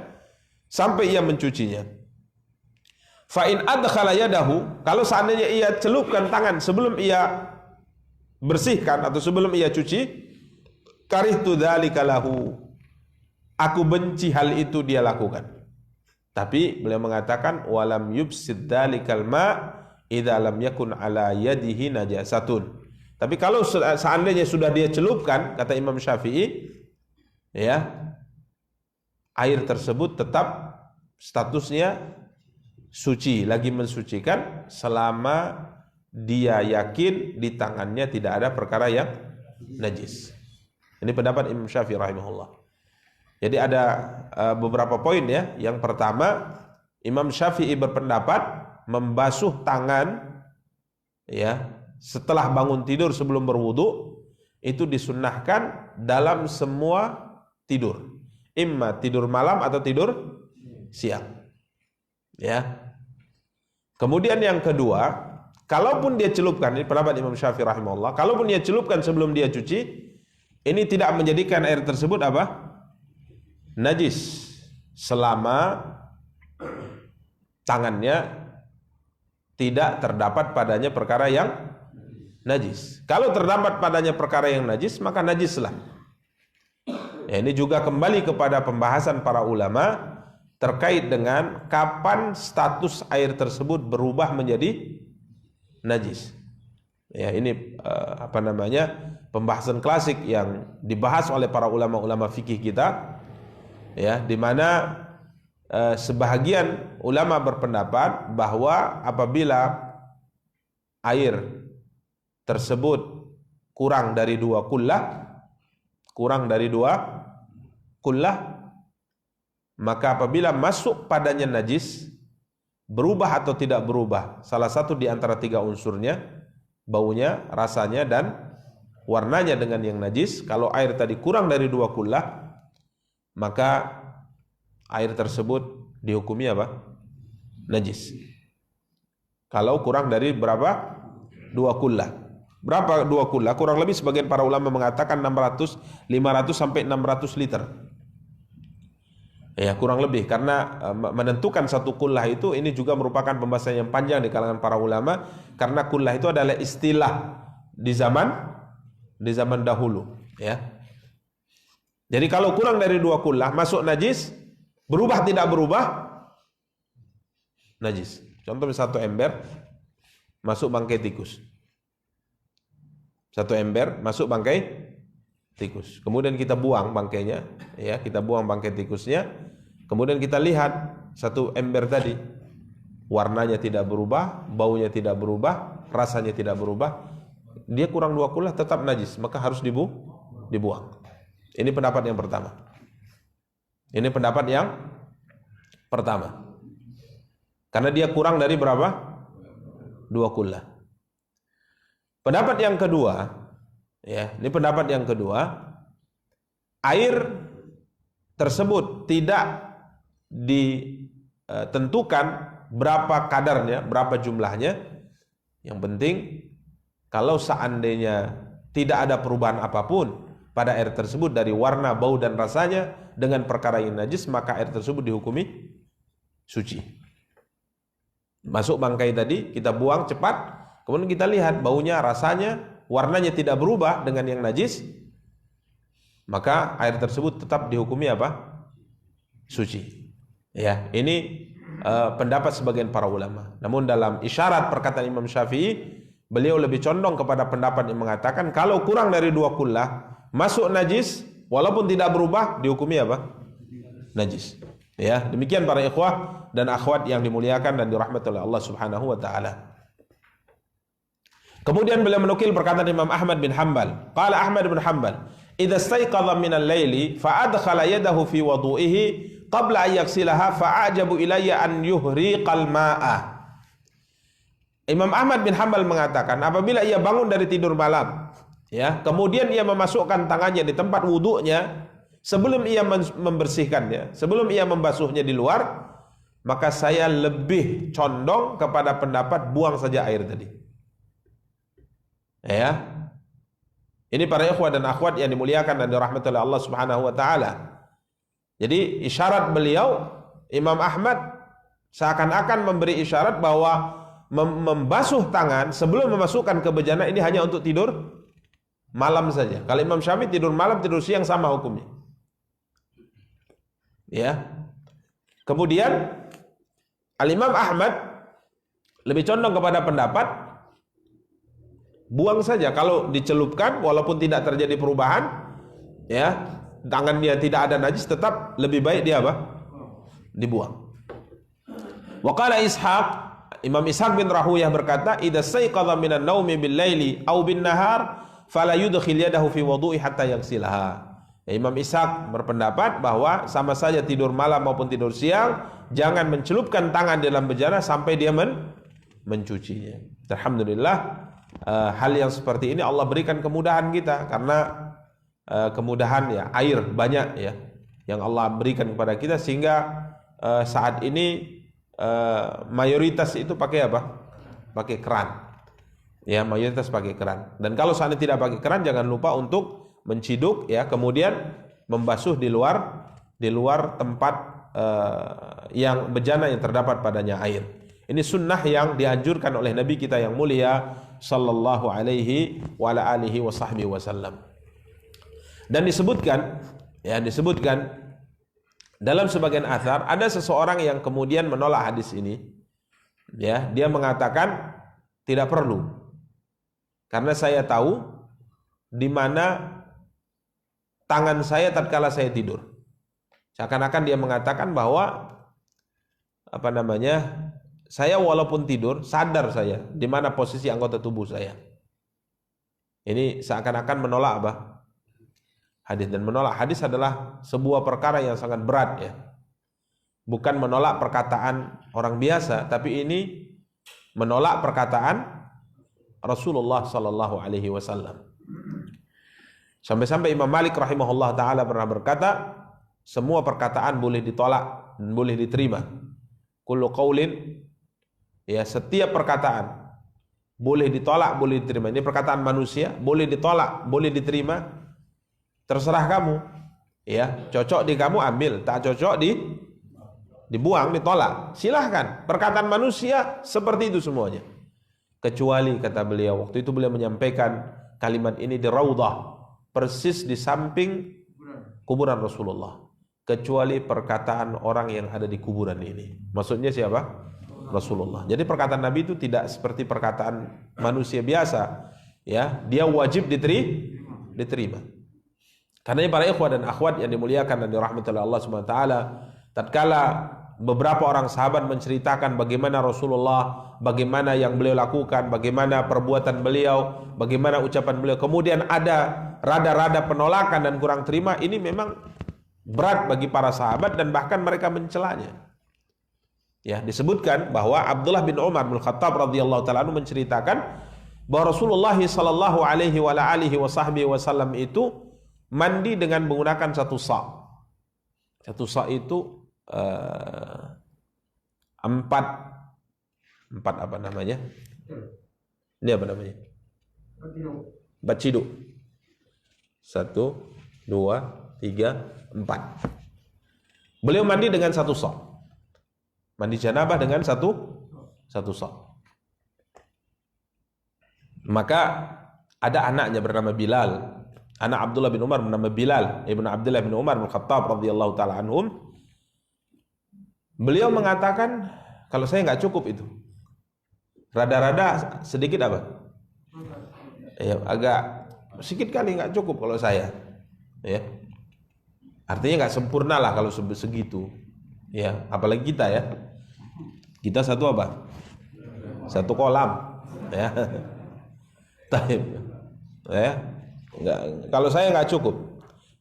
sampai ia mencucinya. Fa in adkhala yadahu, kalau seandainya ia celupkan tangan sebelum ia bersihkan atau sebelum ia cuci, karihtu dzalika lahu, aku benci hal itu dia lakukan. Tapi beliau mengatakan walam yubsid dzalikal ma idza lam yakun ala yadihi najasatun. Tapi kalau seandainya sudah dia celupkan, kata Imam Syafi'i, ya, air tersebut tetap statusnya suci, lagi mensucikan selama dia yakin di tangannya tidak ada perkara yang najis. Ini pendapat Imam Syafi'i rahimahullah. Jadi ada beberapa poin ya. Yang pertama, Imam Syafi'i berpendapat membasuh tangan ya setelah bangun tidur sebelum berwudu itu disunnahkan dalam semua tidur, imma tidur malam atau tidur siang. Ya. Kemudian yang kedua, kalaupun dia celupkan, ini pendapat Imam Syafi'i rahimahullah, kalaupun dia celupkan sebelum dia cuci, ini tidak menjadikan air tersebut apa? Najis selama tangannya tidak terdapat padanya perkara yang najis. Kalau terdapat padanya perkara yang najis, maka najislah. Ya, ini juga kembali kepada pembahasan para ulama terkait dengan kapan status air tersebut berubah menjadi najis. Ya, ini pembahasan klasik yang dibahas oleh para ulama-ulama fikih kita. Ya, di mana sebahagian ulama berpendapat bahwa apabila air tersebut kurang dari 2 kullah, maka apabila masuk padanya najis, berubah atau tidak berubah salah satu di antara tiga unsurnya, baunya, rasanya, dan warnanya dengan yang najis. Kalau air tadi kurang dari 2 kullah, maka air tersebut dihukumi apa? Najis. Kalau kurang dari berapa? 2 kullah. Berapa 2 kullah? Kurang lebih sebagian para ulama mengatakan 500 sampai 600 liter. Ya, kurang lebih, karena menentukan satu kullah itu ini juga merupakan pembahasan yang panjang di kalangan para ulama, karena kullah itu adalah istilah di zaman dahulu, ya. Jadi kalau kurang dari 2 kullah masuk najis, berubah tidak berubah najis. Contoh 1 ember masuk bangkai tikus. 1 ember masuk bangkai tikus. Kemudian kita buang bangkainya, ya, kita buang bangkai tikusnya. Kemudian kita lihat 1 ember tadi, warnanya tidak berubah, baunya tidak berubah, rasanya tidak berubah. Dia kurang 2 kullah tetap najis, maka harus dibuang. Ini pendapat yang pertama. Ini pendapat yang pertama. Karena dia kurang dari berapa? 2 kullah. Pendapat yang kedua, ya, ini pendapat yang kedua, air tersebut tidak ditentukan berapa kadarnya, berapa jumlahnya. Yang penting kalau seandainya tidak ada perubahan apapun pada air tersebut dari warna, bau, dan rasanya dengan perkara yang najis, maka air tersebut dihukumi suci. Masuk bangkai tadi, kita buang cepat, kemudian kita lihat baunya, rasanya, warnanya tidak berubah dengan yang najis, maka air tersebut tetap dihukumi apa? Suci. Ya, ini pendapat sebagian para ulama. Namun dalam isyarat perkataan Imam Syafi'i, beliau lebih condong kepada pendapat yang mengatakan kalau kurang dari 2 kullah masuk najis, walaupun tidak berubah dihukumi apa? Najis. Ya, demikian para ikhwah dan akhwat yang dimuliakan dan dirahmati oleh Allah Subhanahu wa taala. Kemudian beliau menukil perkataan Imam Ahmad bin Hanbal. Qala Ahmad bin Hanbal, "Idza istayqadha min al-laili fa adkhala yadahu fi wudu'ihi qabla an yaghsilaha fa ajabu ilayya an yuhriqal ma'a." Imam Ahmad bin Hanbal mengatakan, apabila ia bangun dari tidur malam, ya, kemudian ia memasukkan tangannya di tempat wudunya sebelum ia membersihkannya, sebelum ia membasuhnya di luar, maka saya lebih condong kepada pendapat buang saja air tadi. Ya. Ini para ikhwah dan akhwat yang dimuliakan dan dirahmati oleh Allah Subhanahu wa taala. Jadi isyarat beliau, Imam Ahmad seakan-akan memberi isyarat bahwa membasuh tangan sebelum memasukkan ke bejana ini hanya untuk tidur malam saja. Kalau Imam Syafi'i tidur malam, tidur siang sama hukumnya. Ya. Kemudian Al-Imam Ahmad lebih condong kepada pendapat buang saja. Kalau dicelupkan walaupun tidak terjadi perubahan, ya, tangan dia tidak ada najis, tetap lebih baik dia apa? Dibuang. Wa qala Ishaq, Imam Ishaq bin Rahuyah berkata, "Idza sayqadha minan naumi bil laili aw bin nahar fala yudkhil yadahu fi wudu'i hatta yaghsilaha." Ya, Imam Ishaq berpendapat bahwa sama saja tidur malam maupun tidur siang, jangan mencelupkan tangan dalam bejana sampai dia mencucinya. Alhamdulillah, hal yang seperti ini Allah berikan kemudahan kita, karena kemudahan, ya, air banyak, ya, yang Allah berikan kepada kita, sehingga saat ini mayoritas itu pakai apa? Pakai keran. Ya, mayoritas pakai keran. Dan kalau seandainya tidak pakai keran, jangan lupa untuk menciduk, ya, kemudian membasuh di luar tempat yang bejana yang terdapat padanya air. Ini sunnah yang dianjurkan oleh Nabi kita yang mulia sallallahu alaihi wa ala alihi wa sahbihi wasallam. Dan disebutkan dalam sebagian athar ada seseorang yang kemudian menolak hadis ini. Ya, dia mengatakan tidak perlu. Karena saya tahu di mana tangan saya tatkala saya tidur. Seakan-akan dia mengatakan bahwa saya walaupun tidur sadar saya di mana posisi anggota tubuh saya. Ini seakan-akan menolak hadis, dan menolak hadis adalah sebuah perkara yang sangat berat, ya. bukan menolak perkataan orang biasa, tapi ini menolak perkataan Rasulullah sallallahu alaihi wasallam. Sampai-sampai Imam Malik rahimahullah taala pernah berkata, semua perkataan boleh ditolak dan boleh diterima. Kullu qaulin, ya, setiap perkataan boleh ditolak, boleh diterima. Ini perkataan manusia, boleh ditolak, boleh diterima. Terserah kamu. Ya, cocok di kamu ambil, tak cocok dibuang, ditolak. Silahkan. Perkataan manusia seperti itu semuanya. Kecuali, kata beliau, waktu itu beliau menyampaikan kalimat ini di Raudhah, persis di samping kuburan Rasulullah. Kecuali perkataan orang yang ada di kuburan ini. Maksudnya siapa? Rasulullah. Jadi perkataan Nabi itu tidak seperti perkataan manusia biasa, ya. Dia wajib diterima. Karena para ikhwah dan akhwat yang dimuliakan dan dirahmati oleh Allah Subhanahu wa taala, tatkala beberapa orang sahabat menceritakan bagaimana Rasulullah, bagaimana yang beliau lakukan, bagaimana perbuatan beliau, bagaimana ucapan beliau, kemudian ada rada-rada penolakan dan kurang terima, ini memang berat bagi para sahabat dan bahkan mereka mencelanya. Ya, disebutkan bahwa Abdullah bin Umar bin Khattab radhiyallahu taala anhu menceritakan bahwa Rasulullah sallallahu alaihi wasallam itu mandi dengan menggunakan satu sa'. Satu sa' itu empat apa namanya? Ini apa namanya? Baciduk. 1, 2, 3, 4. Beliau mandi dengan satu sa'. Mandi janabah dengan satu sa'. Maka ada anaknya bernama Bilal, anak Abdullah bin Umar bernama Bilal ibnu Abdullah bin Umar bin Khattab radhiyallahu taala anhum. Beliau mengatakan, kalau saya nggak cukup itu, rada-rada sedikit apa? Ya, agak sedikit kali nggak cukup kalau saya, ya. Artinya nggak sempurna lah kalau segitu, ya. Apalagi kita, ya. Kita satu apa? Satu kolam, ya. Taib, ya. Enggak, kalau saya nggak cukup.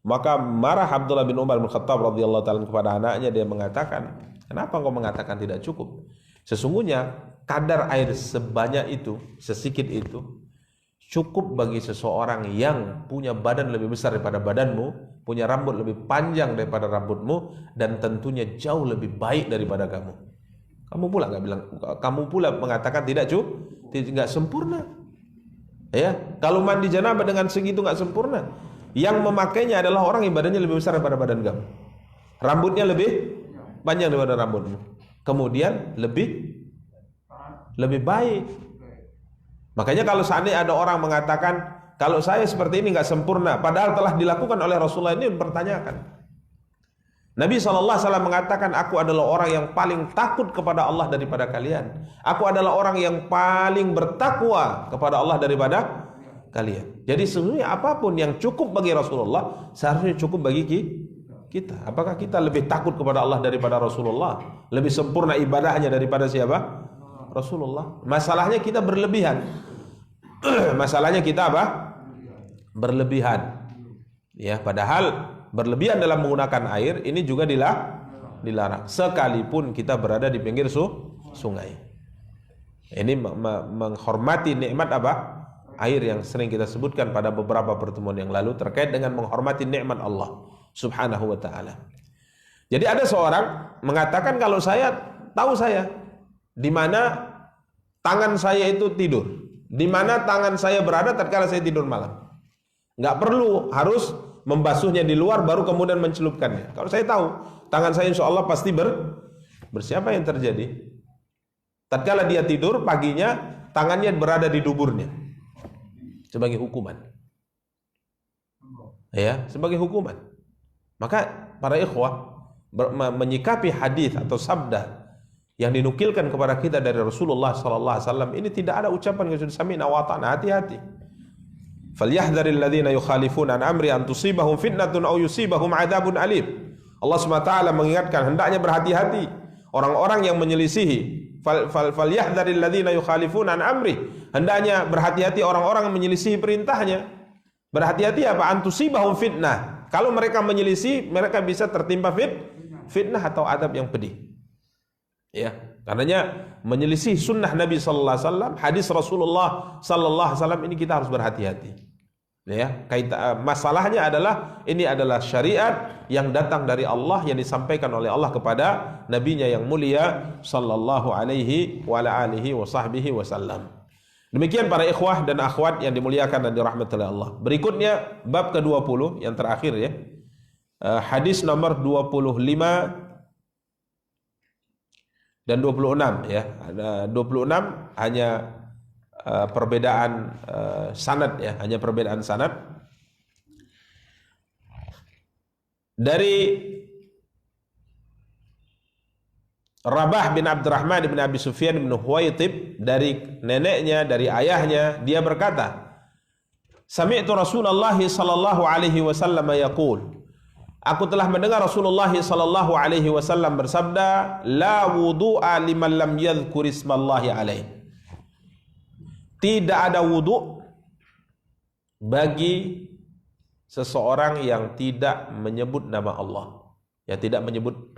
Maka marah Abdullah bin Umar bin Khattab radhiyallahu taala kepada anaknya, dia mengatakan, kenapa engkau mengatakan tidak cukup? Sesungguhnya kadar air sebanyak itu, sesikit itu, cukup bagi seseorang yang punya badan lebih besar daripada badanmu, punya rambut lebih panjang daripada rambutmu, dan tentunya jauh lebih baik daripada kamu. Kamu pula mengatakan tidak sempurna. Ya, kalau mandi janabah dengan segitu nggak sempurna. Yang memakainya adalah orang yang badannya lebih besar daripada badan kamu, rambutnya lebih panjang daripada rambutmu, kemudian lebih baik. Makanya kalau seandainya ada orang mengatakan kalau saya seperti ini nggak sempurna, padahal telah dilakukan oleh Rasulullah, ini mempertanyakan. Nabi SAW mengatakan, aku adalah orang yang paling takut kepada Allah daripada kalian. Aku adalah orang yang paling bertakwa kepada Allah daripada kalian. Jadi sebenarnya apapun yang cukup bagi Rasulullah seharusnya cukup bagi kita. Apakah kita lebih takut kepada Allah daripada Rasulullah? Lebih sempurna ibadahnya daripada siapa? Rasulullah. Masalahnya kita berlebihan. Masalahnya kita apa? Berlebihan. Ya, padahal berlebihan dalam menggunakan air ini juga dilarang. Sekalipun kita berada di pinggir sungai. Ini menghormati nikmat apa? Air yang sering kita sebutkan pada beberapa pertemuan yang lalu terkait dengan menghormati nikmat Allah Subhanahu wa taala. Jadi ada seorang mengatakan, kalau saya tahu saya di mana tangan saya itu tidur, di mana tangan saya berada tatkala saya tidur malam. Enggak perlu harus membasuhnya di luar baru kemudian mencelupkannya. Kalau saya tahu tangan saya insya Allah pasti bersih. Apa yang terjadi? Tatkala dia tidur paginya tangannya berada di duburnya sebagai hukuman. Ya, sebagai hukuman. Maka para ikhwah menyikapi hadis atau sabda yang dinukilkan kepada kita dari Rasulullah sallallahu alaihi wasallam ini tidak ada ucapan kecuali sami'na wa ata'na. Hati-hati. Falyahdharil ladzina yukhalifuna an amri an tusibahum fitnatun aw yusibahum adzabun alim. Allah SWT mengingatkan, hendaknya berhati-hati orang-orang yang menyelisihi. Falyahdharil ladzina yukhalifuna an amri. Hendaknya berhati-hati orang-orang yang menyelisihi perintahnya. Berhati-hati apa? An tusibahum fitnah. Kalau mereka menyelisih, mereka bisa tertimpa fitnah atau adab yang pedih. Ya, karenanya menyelisih sunnah Nabi sallallahu alaihi wasallam, hadis Rasulullah sallallahu alaihi wasallam ini kita harus berhati-hati. Ya, masalahnya adalah ini adalah syariat yang datang dari Allah, yang disampaikan oleh Allah kepada nabinya yang mulia sallallahu alaihi wa ala alihi wa sahbihi wasallam. Demikian para ikhwah dan akhwat yang dimuliakan dan dirahmati oleh Allah. Berikutnya bab ke-20 yang terakhir ya. Hadis nomor 25 dan 26 ya. Ada 26 hanya perbedaan sanad ya, hanya perbedaan sanad. Dari Rabah bin Abdurrahman bin Abi Sufyan bin Huwaitib, dari neneknya, dari ayahnya, dia berkata, Sami'tu Rasulullah sallallahu alaihi wasallam yaqul, aku telah mendengar Rasulullah sallallahu alaihi wasallam bersabda, la wudu'a liman lam yadhkur ismallahi alaihi. Tidak ada wudu bagi seseorang yang tidak menyebut nama Allah. Ya, tidak menyebut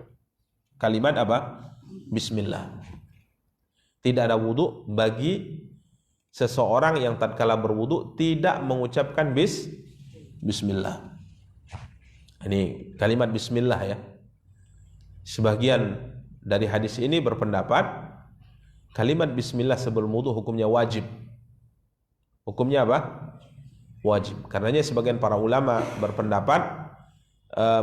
kalimat apa? Bismillah. Tidak ada wudu bagi seseorang yang tatkala berwudu tidak mengucapkan bismillah. Ini kalimat bismillah ya. Sebagian dari hadis ini berpendapat kalimat bismillah sebelum wudu hukumnya wajib. Hukumnya apa? Wajib. Karenanya sebagian para ulama berpendapat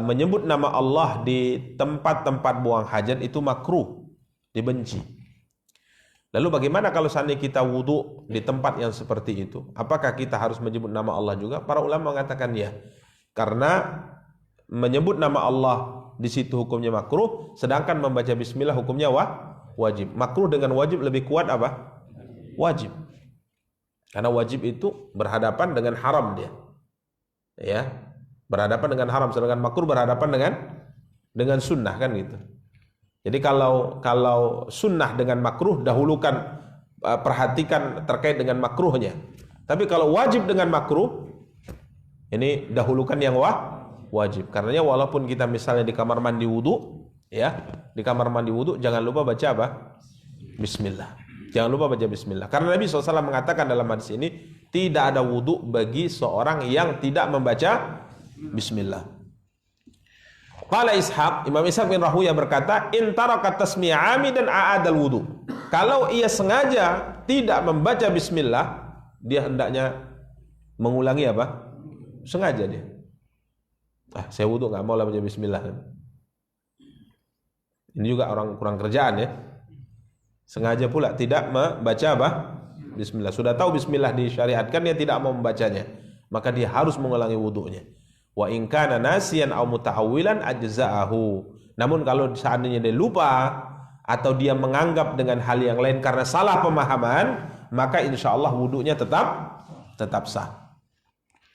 menyebut nama Allah di tempat-tempat buang hajat itu makruh, dibenci. Lalu bagaimana kalau seandainya kita wudu di tempat yang seperti itu? Apakah kita harus menyebut nama Allah juga? Para ulama mengatakan ya. Karena menyebut nama Allah di situ hukumnya makruh, sedangkan membaca bismillah hukumnya wajib. Makruh dengan wajib lebih kuat apa? Wajib. Karena wajib itu berhadapan dengan haram dia. Ya, berhadapan dengan haram, sedangkan makruh berhadapan dengan sunnah kan gitu. Jadi kalau sunnah dengan makruh dahulukan, perhatikan terkait dengan makruhnya. Tapi kalau wajib dengan makruh, ini dahulukan yang wajib. Karenanya walaupun kita misalnya di kamar mandi wudu, ya, di kamar mandi wudu jangan lupa baca apa? Bismillah. Jangan lupa baca bismillah. Karena Nabi SAW mengatakan dalam hadis ini, tidak ada wudu bagi seorang yang tidak membaca bismillah. Qala Ishaq, Imam Ishaq bin Rahuya berkata, in taraka tasmi'a amidan a'adal wudu. Kalau ia sengaja tidak membaca bismillah, dia hendaknya mengulangi apa? Sengaja dia. Saya wudu enggak mau lah baca bismillah. Ini juga orang kurang kerjaan ya. Sengaja pula tidak membaca apa? Bismillah. Sudah tahu bismillah disyariatkan, dia tidak mau membacanya, maka dia harus mengulangi wudunya. Wa in kana nasiyan aw muta'awwilan ajza'ahu. Namun kalau seandainya dia lupa atau dia menganggap dengan hal yang lain karena salah pemahaman, maka insyaallah wudunya tetap sah.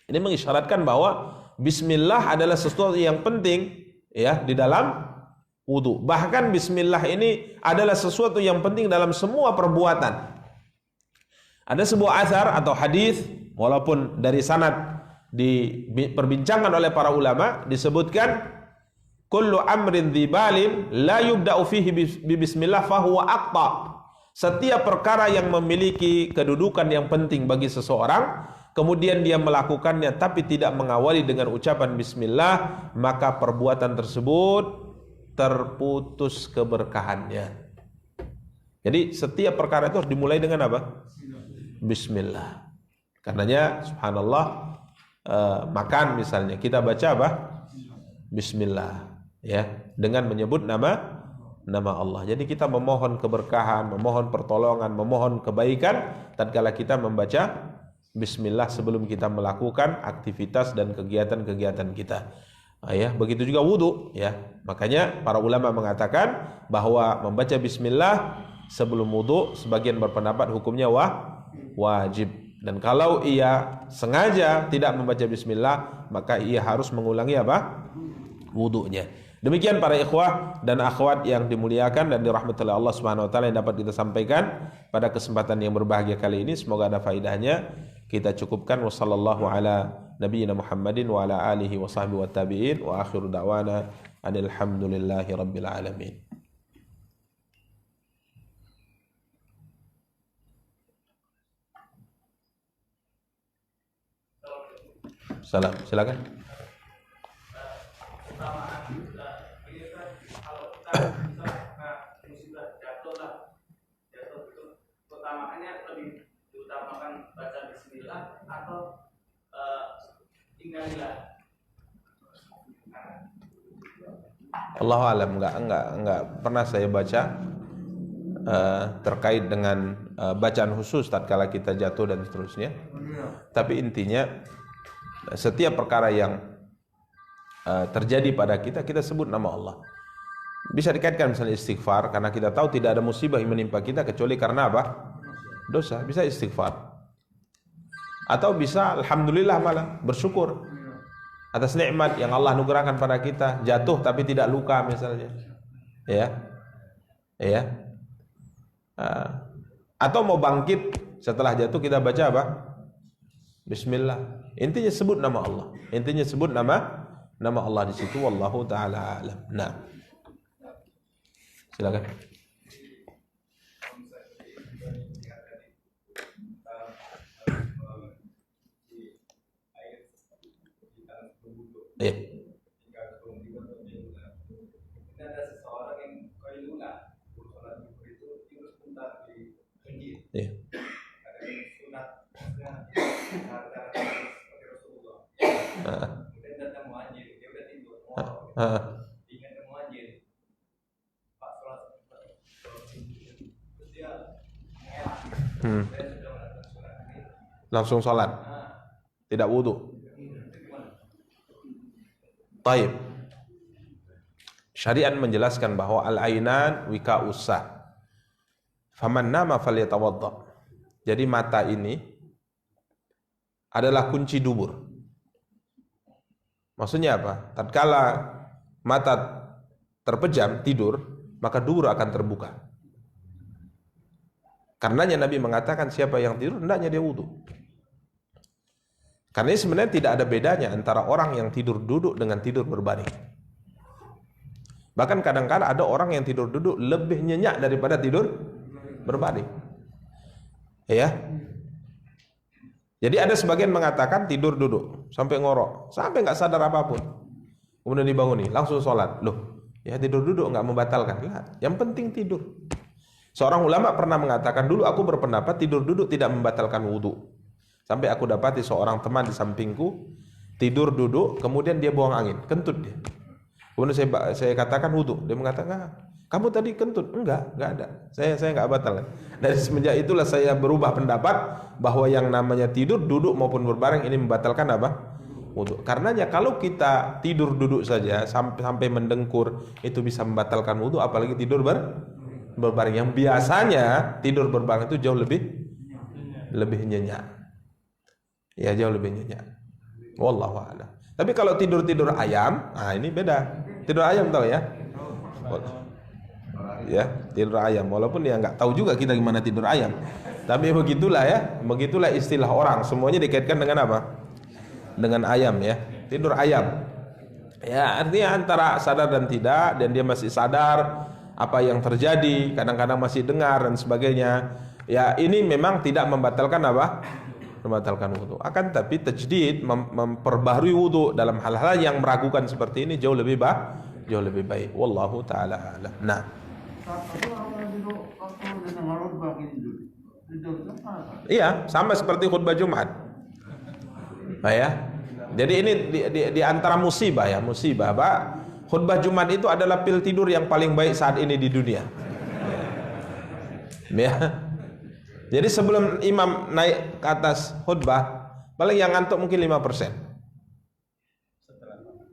Ini mengisyaratkan bahwa bismillah adalah sesuatu yang penting ya di dalam wudu. Bahkan bismillah ini adalah sesuatu yang penting dalam semua perbuatan. Ada sebuah athar atau hadis, walaupun dari sanad diperbincangkan oleh para ulama, disebutkan kullu amrin dzibalin la yubda'u fihi bi bismillah fahuwa aqta. Setiap perkara yang memiliki kedudukan yang penting bagi seseorang, kemudian dia melakukannya tapi tidak mengawali dengan ucapan bismillah, maka perbuatan tersebut terputus keberkahannya. Jadi setiap perkara itu harus dimulai dengan apa? Bismillah. Karenanya subhanallah, makan misalnya kita baca apa? Bismillah ya, dengan menyebut nama Allah. Jadi kita memohon keberkahan, memohon pertolongan, memohon kebaikan tatkala kita membaca bismillah sebelum kita melakukan aktivitas dan kegiatan-kegiatan kita. Ya, begitu juga wudu ya. Makanya para ulama mengatakan bahwa membaca bismillah sebelum wudu sebagian berpendapat hukumnya wajib. Dan kalau ia sengaja tidak membaca bismillah, maka ia harus mengulangi apa? Wudunya. Demikian para ikhwah dan akhwat yang dimuliakan dan dirahmati oleh Allah Subhanahu wa taala yang dapat kita sampaikan pada kesempatan yang berbahagia kali ini. Semoga ada faedahnya. Kita cukupkan. Wassallallahu ala nabiyyina Muhammadin wa ala alihi wa sahbihi wa tabi'in wa akhiru da'wana Alhamdulillahi rabbil alamin. Salam, silakan. Utamakannya lebih diutamakan baca bismillah atau innalillah. Allahu alam, enggak pernah saya baca terkait dengan bacaan khusus tatkala kita jatuh dan seterusnya. Tapi intinya setiap perkara yang terjadi pada kita, kita sebut nama Allah. Bisa dikaitkan misalnya istighfar, karena kita tahu tidak ada musibah yang menimpa kita kecuali karena apa? Dosa. Bisa istighfar. Atau bisa alhamdulillah, malah bersyukur atas nikmat yang Allah anugerahkan pada kita. Jatuh tapi tidak luka misalnya. Ya. Atau mau bangkit setelah jatuh, kita baca apa? Bismillah. Intinya sebut nama Allah. Intinya sebut nama Allah di situ. Wallahu taala alam. Nah, silakan. Iya. Ada seseorang yang qailula sholat zuhur itu sebentar di masjid. Iya. Ada yang sunat Rasulullah. Kemudian datang muadzin, dia udah tidur, ingat muadzin. Pak sholat terus dia mengelak. Saya sudah melakukan sholat ini. Langsung sholat. Tidak wudu. Taib. Syariat menjelaskan bahwa al-ainan wika'us sah. Faman nama falyatawadda. Jadi mata ini adalah kunci dubur. Maksudnya apa? Tatkala mata terpejam tidur, maka dubur akan terbuka. Karenanya Nabi mengatakan siapa yang tidur hendaknya dia wudu. Karena ini sebenarnya tidak ada bedanya antara orang yang tidur duduk dengan tidur berbaring. Bahkan kadang-kadang ada orang yang tidur duduk lebih nyenyak daripada tidur berbaring. Ya. Jadi ada sebagian mengatakan tidur duduk sampai ngorok, sampai nggak sadar apapun. Kemudian dibanguni, langsung sholat. Loh, ya tidur duduk nggak membatalkan. Yang penting tidur. Seorang ulama pernah mengatakan, dulu aku berpendapat tidur duduk tidak membatalkan wudu. Sampai aku dapati seorang teman di sampingku tidur duduk, kemudian dia buang angin, kentut dia. Kemudian saya katakan wudu, dia mengatakan, kamu tadi kentut? Enggak ada. Saya enggak batal. Dari semenjak itulah saya berubah pendapat bahwa yang namanya tidur duduk maupun berbaring ini membatalkan apa? Wudu. Karenanya kalau kita tidur duduk saja sampai mendengkur itu bisa membatalkan wudu, apalagi tidur berbaring. Yang biasanya tidur berbaring itu jauh lebih nyenyak. Ya jauh lebih nyenyak. Wallahu a'lam. Tapi kalau tidur ayam, ini beda. Tidur ayam tahu ya? Ya, tidur ayam. Walaupun dia nggak tahu juga kita gimana tidur ayam. Tapi begitulah ya, begitulah istilah orang. Semuanya dikaitkan dengan apa? Dengan ayam ya. Tidur ayam. Ya, artinya antara sadar dan tidak, dan dia masih sadar apa yang terjadi, kadang-kadang masih dengar dan sebagainya. Ya, ini memang tidak membatalkan apa? Membatalkan wudu. Akan tapi tajdid, memperbaharui wudu dalam hal-hal yang meragukan seperti ini jauh lebih baik. Wallahu taala a'lam. Nah. Iya, sama seperti khutbah Jumat. Nah ya. Jadi ini di antara musibah ya, musibah, Pak. Khutbah Jumat itu adalah pil tidur yang paling baik saat ini di dunia. Ya. Jadi sebelum imam naik ke atas khutbah, paling yang ngantuk mungkin 5%.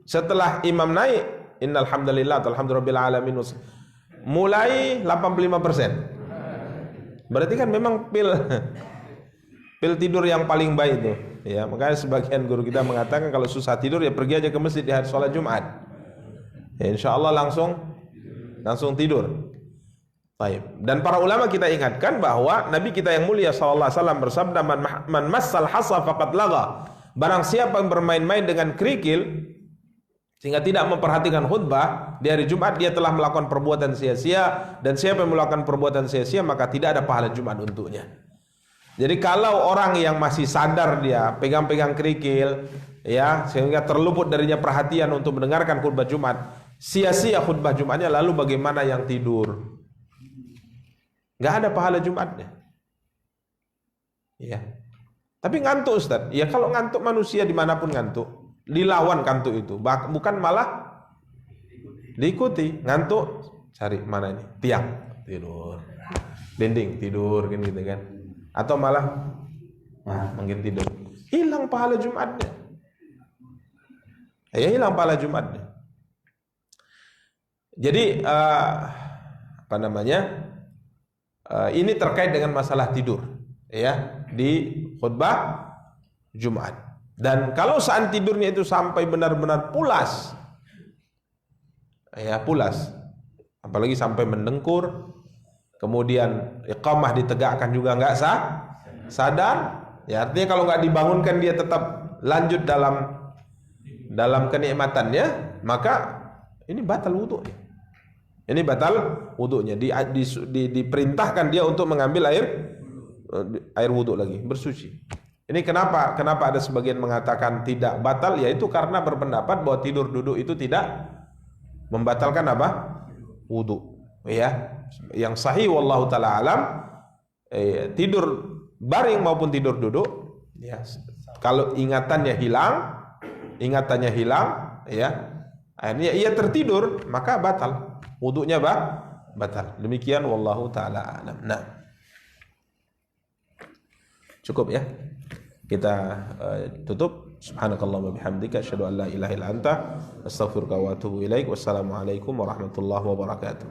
Setelah imam naik, innal hamdalillah walhamdulillahil alamin, mulai 85%. Berarti kan memang pil tidur yang paling baik itu. Ya, makanya sebagian guru kita mengatakan kalau susah tidur ya pergi aja ke masjid di hari sholat Jumat. Ya, insyaallah langsung tidur. Baik. Dan para ulama kita ingatkan bahwa Nabi kita yang mulia sallallahu alaihi wasallam bersabda, man massal hasa faqad lagha. Barang siapa yang bermain-main dengan kerikil, sehingga tidak memperhatikan khutbah di hari Jumat, dia telah melakukan perbuatan sia-sia, dan siapa yang melakukan perbuatan sia-sia maka tidak ada pahala Jumat untuknya. Jadi kalau orang yang masih sadar dia pegang-pegang kerikil, ya, sehingga terluput darinya perhatian untuk mendengarkan khutbah Jumat, sia-sia khutbah Jumatnya, lalu bagaimana yang tidur? Nggak ada pahala Jumatnya. Ya. Tapi ngantuk Ustaz. Ya kalau ngantuk manusia dimanapun ngantuk, dilawan ngantuk itu, bukan malah diikuti. Ngantuk, cari mana ini tiang, tidur, dinding, tidur, gitu kan. Atau malah mungkin tidur, hilang pahala Jumatnya. Ya hilang pahala Jumatnya. Jadi ini terkait dengan masalah tidur, ya, di khutbah Jumat. Dan kalau saat tidurnya itu sampai benar-benar pulas, ya pulas, apalagi sampai mendengkur, kemudian iqamah ditegakkan juga nggak sadar, ya artinya kalau nggak dibangunkan dia tetap lanjut dalam kenikmatannya, maka ini batal wudunya. Ini batal wudunya. Diperintahkan dia untuk mengambil air wudu lagi, bersuci. Ini kenapa ada sebagian mengatakan tidak batal, yaitu karena berpendapat bahwa tidur duduk itu tidak membatalkan apa? Wudu. Ya, yang sahih wallahu taala alam, tidur baring maupun tidur duduk, ya, kalau ingatannya hilang, ya, akhirnya ia tertidur, maka batal wudunya, batal. Demikian wallahu taala alam. Nah, cukup ya. Kita tutup. Subhanakallahumma bihamdika asyhadu an la ilaha illa anta astaghfiruka wa atubu ilaik. Wassalamualaikum warahmatullahi wabarakatuh.